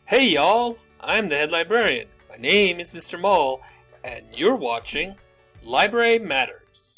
Hey y'all, I'm the head librarian. My name is Mr. Mall, and you're watching Library Matters.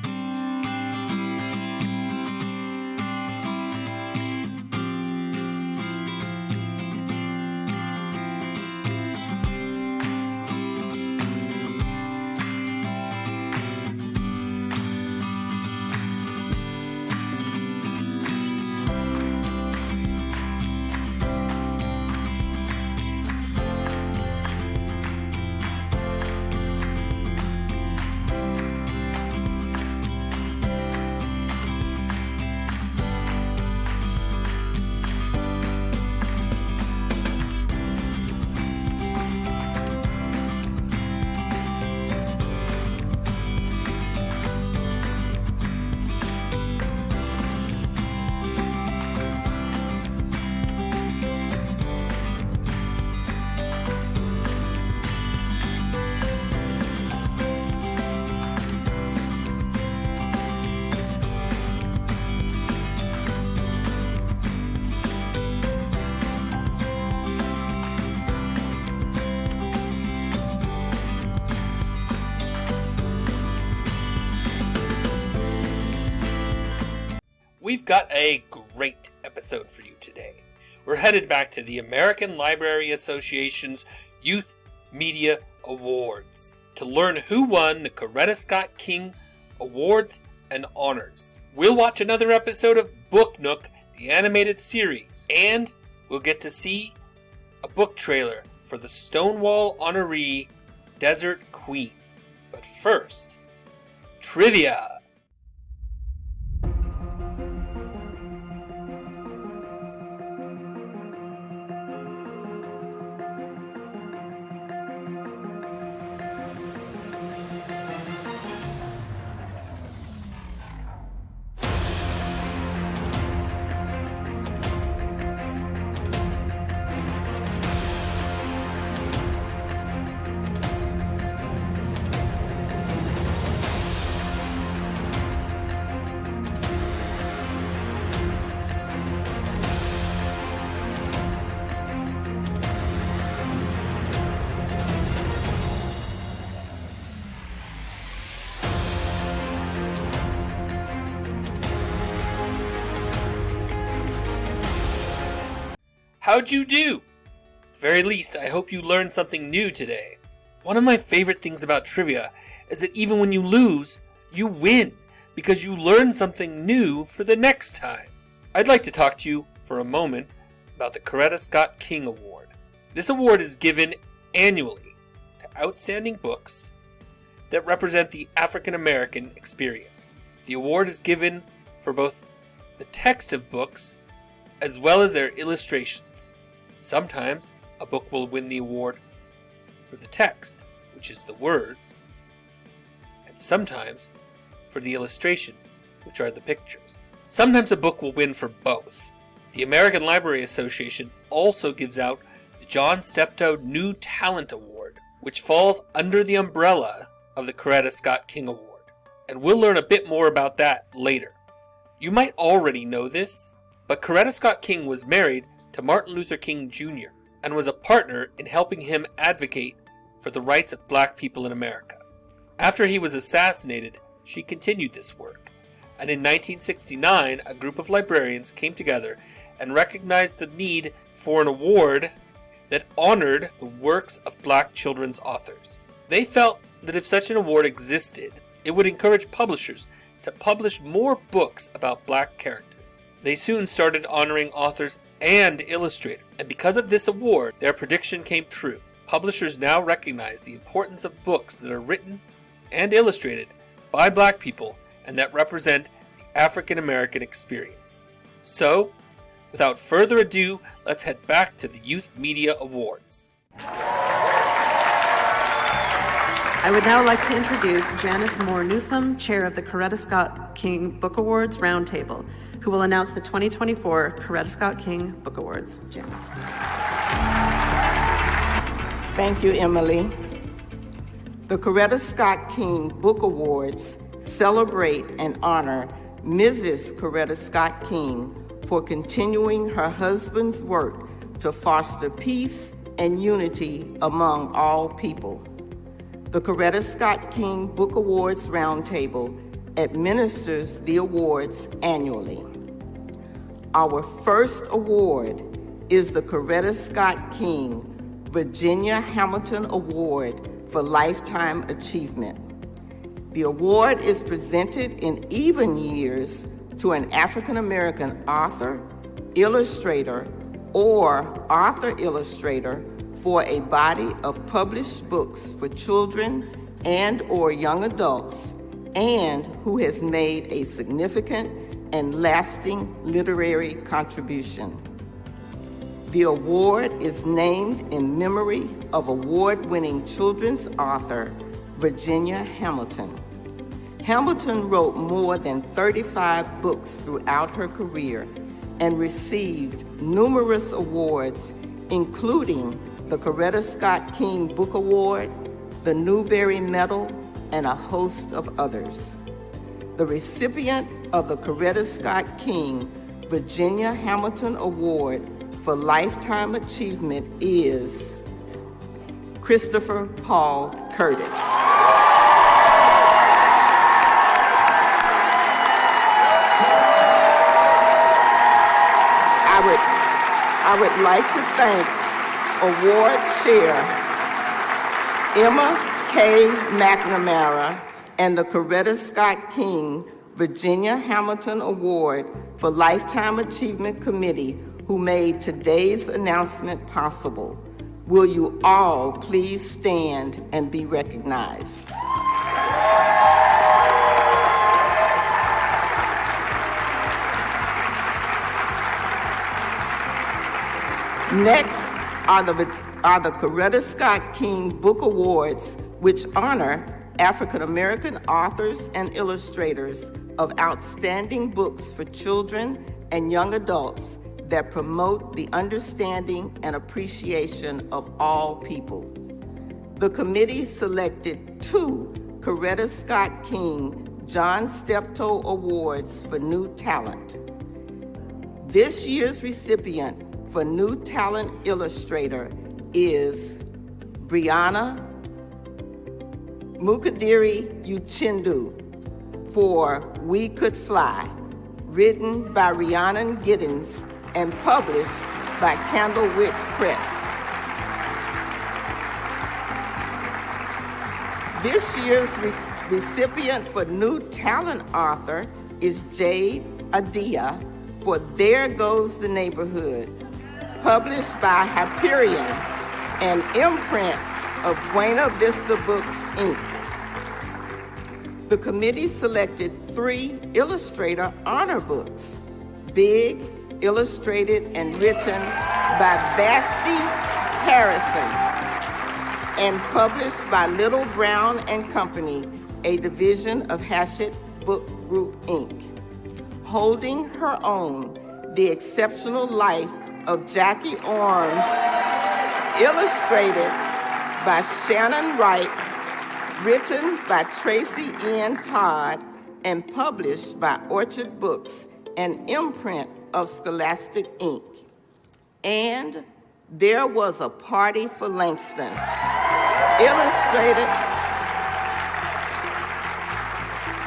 We've got a great episode for you today. We're headed back to the American Library Association's Youth Media Awards to learn who won the Coretta Scott King Awards and Honors. We'll watch another episode of Book Nook, the animated series, and we'll get to see a book trailer for the Stonewall honoree, Desert Queen. But first, trivia. How'd you do? At the very least, I hope you learned something new today. One of my favorite things about trivia is that even when you lose, you win, because you learn something new for the next time. I'd like to talk to you for a moment about the Coretta Scott King Award. This award is given annually to outstanding books that represent the African American experience. The award is given for both the text of books as well as their illustrations. Sometimes a book will win the award for the text, which is the words, and sometimes for the illustrations, which are the pictures. Sometimes a book will win for both. The American Library Association also gives out the John Steptoe New Talent Award, which falls under the umbrella of the Coretta Scott King Award, and we'll learn a bit more about that later. You might already know this, but Coretta Scott King was married to Martin Luther King Jr. and was a partner in helping him advocate for the rights of black people in America. After he was assassinated, she continued this work, and in 1969 a group of librarians came together and recognized the need for an award that honored the works of black children's authors. They felt that if such an award existed, it would encourage publishers to publish more books about black characters. They soon started honoring authors and illustrators, and because of this award, their prediction came true. Publishers now recognize the importance of books that are written and illustrated by black people and that represent the African American experience. So, without further ado, let's head back to the Youth Media Awards. I would now like to introduce Janice Moore Newsom, Chair of the Coretta Scott King Book Awards Roundtable, who will announce the 2024 Coretta Scott King Book Awards. Janice. Thank you, Emily. The Coretta Scott King Book Awards celebrate and honor Mrs. Coretta Scott King for continuing her husband's work to foster peace and unity among all people. The Coretta Scott King Book Awards Roundtable administers the awards annually. Our first award is the Coretta Scott King Virginia Hamilton Award for Lifetime Achievement. The award is presented in even years to an African American author, illustrator, or author-illustrator for a body of published books for children and or young adults, and who has made a significant and lasting literary contribution. The award is named in memory of award-winning children's author, Virginia Hamilton. Hamilton wrote more than 35 books throughout her career and received numerous awards, including the Coretta Scott King Book Award, the Newbery Medal, and a host of others. The recipient of the Coretta Scott King Virginia Hamilton Award for Lifetime Achievement is Christopher Paul Curtis. I would like to thank Award Chair Emma K. McNamara and the Coretta Scott King Virginia Hamilton Award for Lifetime Achievement Committee who made today's announcement possible. Will you all please stand and be recognized? Next are the Coretta Scott King Book Awards, which honor African American authors and illustrators of outstanding books for children and young adults that promote the understanding and appreciation of all people. The committee selected 2 Coretta Scott King John Steptoe Awards for New Talent. This year's recipient for New Talent Illustrator is Brianna Mukadiri Uchendu for We Could Fly, written by Rhiannon Giddens and published by Candlewick Press. This year's recipient for New Talent Author is Jade Adia for There Goes the Neighborhood, published by Hyperion, an imprint of Buena Vista Books, Inc. The committee selected 3 illustrator honor books, Big, illustrated and written by Vasti Harrison, and published by Little Brown and Company, a division of Hachette Book Group, Inc. Holding Her Own, The Exceptional Life of Jackie Ormes, illustrated by Shannon Wright, written by Tracy Ian Todd, and published by Orchard Books, an imprint of Scholastic, Inc. And There Was a Party for Langston,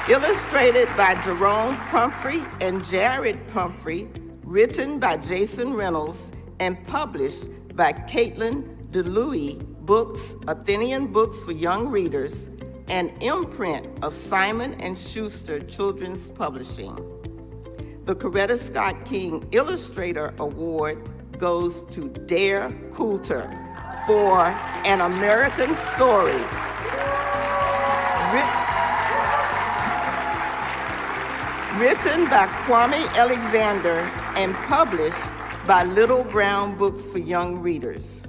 illustrated by Jerome Pumphrey and Jared Pumphrey, written by Jason Reynolds, and published by Caitlin DeLuey Books, Athenian Books for Young Readers, an imprint of Simon & Schuster Children's Publishing. The Coretta Scott King Illustrator Award goes to Dare Coulter for An American Story, written by Kwame Alexander and published by Little Brown Books for Young Readers.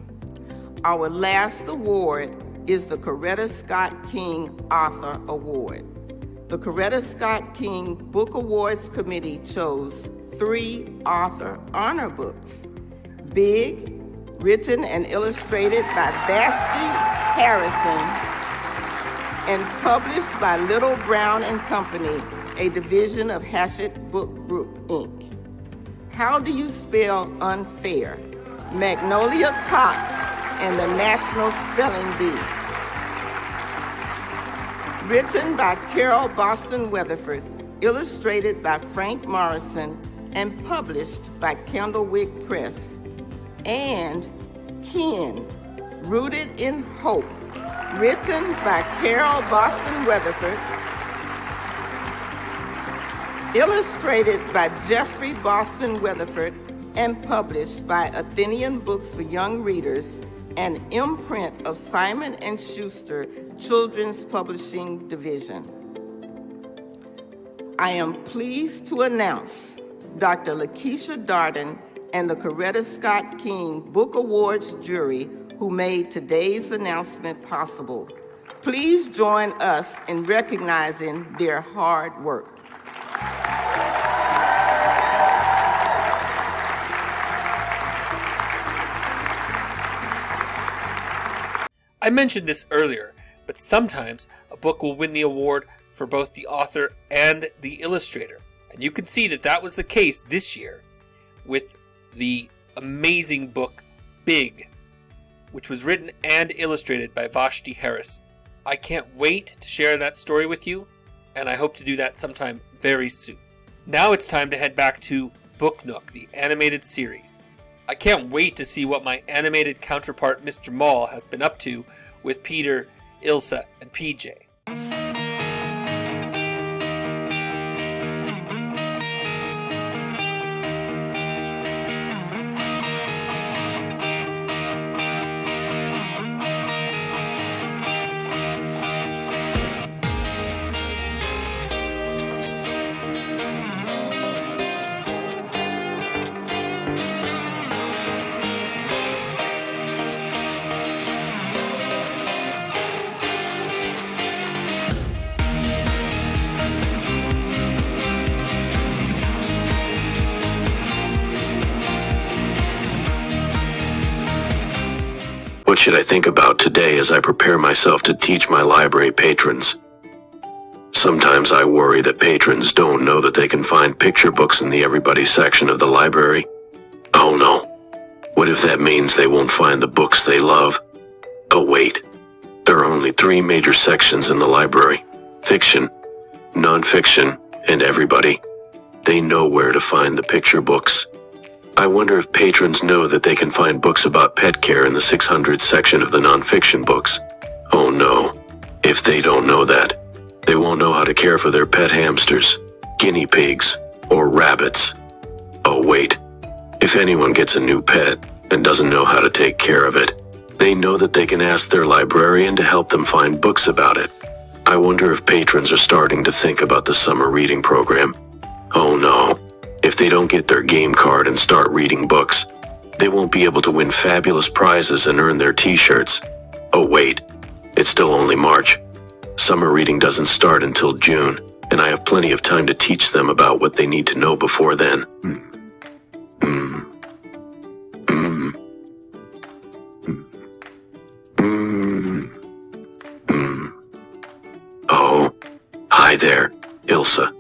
Our last award is the Coretta Scott King Author Award. The Coretta Scott King Book Awards Committee chose 3 author honor books. Big, written and illustrated by Vasti Harrison, and published by Little Brown and Company, a division of Hachette Book Group, Inc. How Do You Spell Unfair? Magnolia Cox and the National Spelling Bee. Written by Carol Boston Weatherford, illustrated by Frank Morrison, and published by Candlewick Press. And Ken, Rooted in Hope, written by Carol Boston Weatherford, illustrated by Jeffrey Boston Weatherford, and published by Athenian Books for Young Readers, an imprint of Simon & Schuster Children's Publishing Division. I am pleased to announce Dr. Lakeisha Darden and the Coretta Scott King Book Awards jury who made today's announcement possible. Please join us in recognizing their hard work. I mentioned this earlier, but sometimes a book will win the award for both the author and the illustrator. And you can see that that was the case this year with the amazing book Big, which was written and illustrated by Vashti Harris. I can't wait to share that story with you, and I hope to do that sometime very soon. Now it's time to head back to Book Nook, the animated series. I can't wait to see what my animated counterpart Mr. Maul has been up to with Peter, Ilsa, and PJ. What should I think about today as I prepare myself to teach my library patrons? Sometimes I worry that patrons don't know that they can find picture books in the Everybody section of the library. Oh no. What if that means they won't find the books they love? Oh wait. There are only 3 major sections in the library: fiction, non-fiction, and everybody. They know where to find the picture books. I wonder if patrons know that they can find books about pet care in the 600 section of the non-fiction books. Oh no. If they don't know that, they won't know how to care for their pet hamsters, guinea pigs, or rabbits. Oh wait. If anyone gets a new pet and doesn't know how to take care of it, they know that they can ask their librarian to help them find books about it. I wonder if patrons are starting to think about the summer reading program. Oh no. If they don't get their game card and start reading books, they won't be able to win fabulous prizes and earn their t-shirts. Oh wait, it's still only March. Summer reading doesn't start until June, and I have plenty of time to teach them about what they need to know before then. Oh, hi there, Ilsa.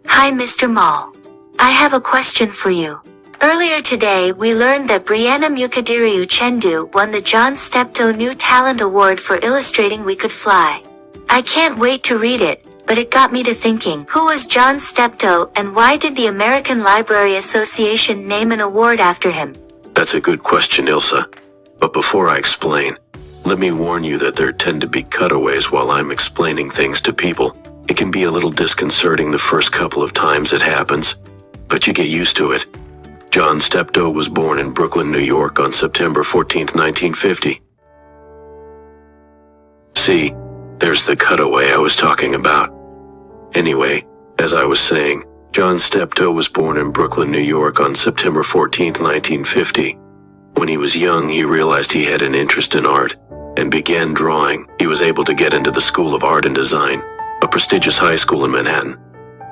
Hi, Mr. Maul. I have a question for you. Earlier today, we learned that Brianna Mukadiri Uchendu won the John Steptoe New Talent Award for illustrating We Could Fly. I can't wait to read it, but it got me to thinking, who was John Steptoe and why did the American Library Association name an award after him? That's a good question, Ilsa. But before I explain, let me warn you that there tend to be cutaways while I'm explaining things to people. It can be a little disconcerting the first couple of times it happens, but you get used to it. John Steptoe was born in Brooklyn, New York on September 14, 1950. See, there's the cutaway I was talking about. Anyway, as I was saying, John Steptoe was born in Brooklyn, New York on September 14, 1950. When he was young, he realized he had an interest in art and began drawing. He was able to get into the School of Art and Design, a prestigious high school in Manhattan.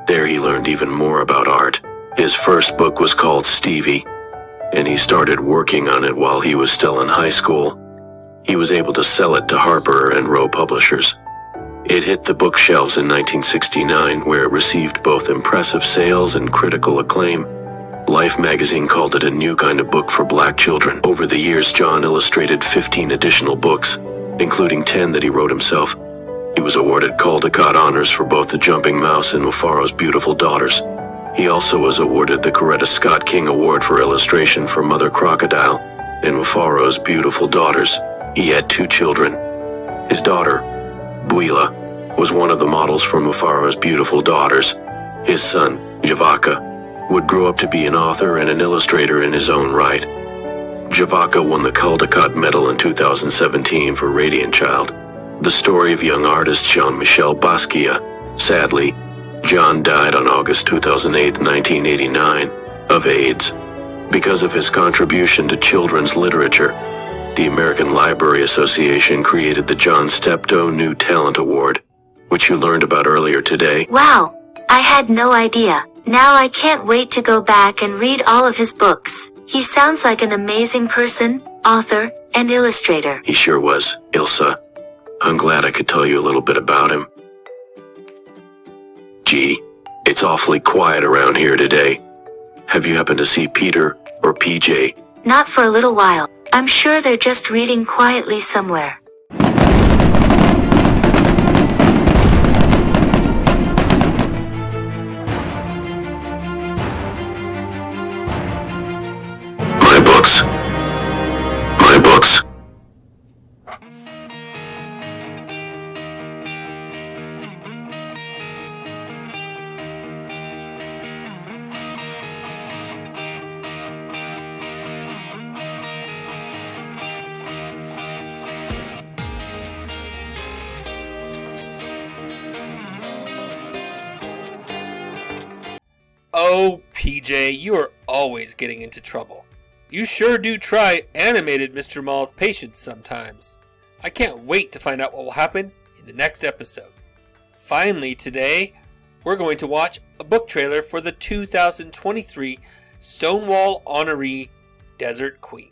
There he learned even more about art. His first book was called Stevie, and he started working on it while he was still in high school. He was able to sell it to Harper and Row publishers. It hit the bookshelves in 1969, where it received both impressive sales and critical acclaim. Life magazine called it a new kind of book for black children. Over the years, John illustrated 15 additional books, including 10 that he wrote himself. He was awarded Caldecott honors for both The Jumping Mouse and Mufaro's Beautiful Daughters. He also was awarded the Coretta Scott King Award for illustration for Mother Crocodile and Mufaro's Beautiful Daughters. He had 2 children. His daughter, Bwila, was one of the models for Mufaro's Beautiful Daughters. His son, Javaka, would grow up to be an author and an illustrator in his own right. Javaka won the Caldecott Medal in 2017 for Radiant Child, the story of young artist Jean-Michel Basquiat. Sadly, John died on August 2008, 1989, of AIDS. Because of his contribution to children's literature, the American Library Association created the John Steptoe New Talent Award, which you learned about earlier today. Wow, I had no idea. Now I can't wait to go back and read all of his books. He sounds like an amazing person, author, and illustrator. He sure was, Ilsa. I'm glad I could tell you a little bit about him. Gee, it's awfully quiet around here today. Have you happened to see Peter or PJ? Not for a little while. I'm sure they're just reading quietly somewhere. My books. My books. Oh, PJ, you are always getting into trouble. You sure do try animated Mr. Mall's patience sometimes. I can't wait to find out what will happen in the next episode. Finally, today, we're going to watch a book trailer for the 2023 Stonewall honoree, Desert Queen.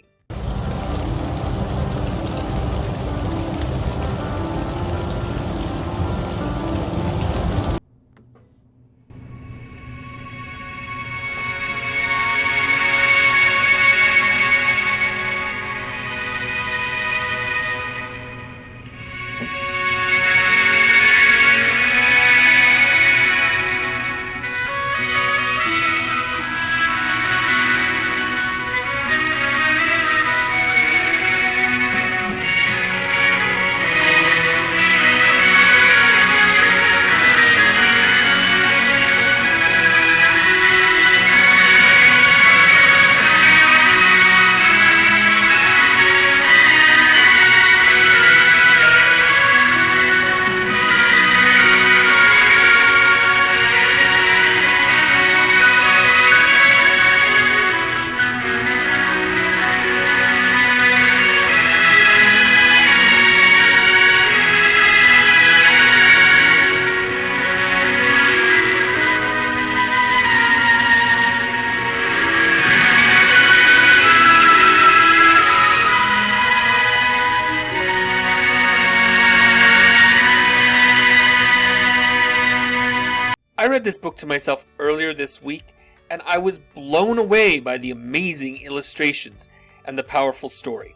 I read this book to myself earlier this week, and I was blown away by the amazing illustrations and the powerful story.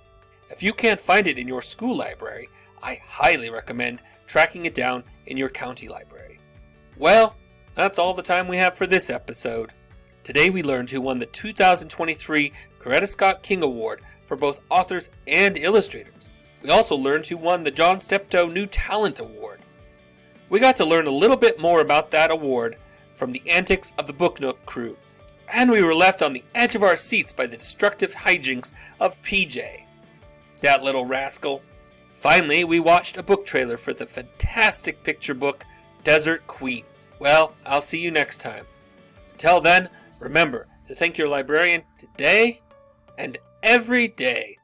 If you can't find it in your school library, I highly recommend tracking it down in your county library. Well, that's all the time we have for this episode. Today we learned who won the 2023 Coretta Scott King Award for both authors and illustrators. We also learned who won the John Steptoe New Talent Award. We got to learn a little bit more about that award from the antics of the Book Nook crew. And we were left on the edge of our seats by the destructive hijinks of PJ. That little rascal. Finally, we watched a book trailer for the fantastic picture book, Desert Queen. Well, I'll see you next time. Until then, remember to thank your librarian today and every day.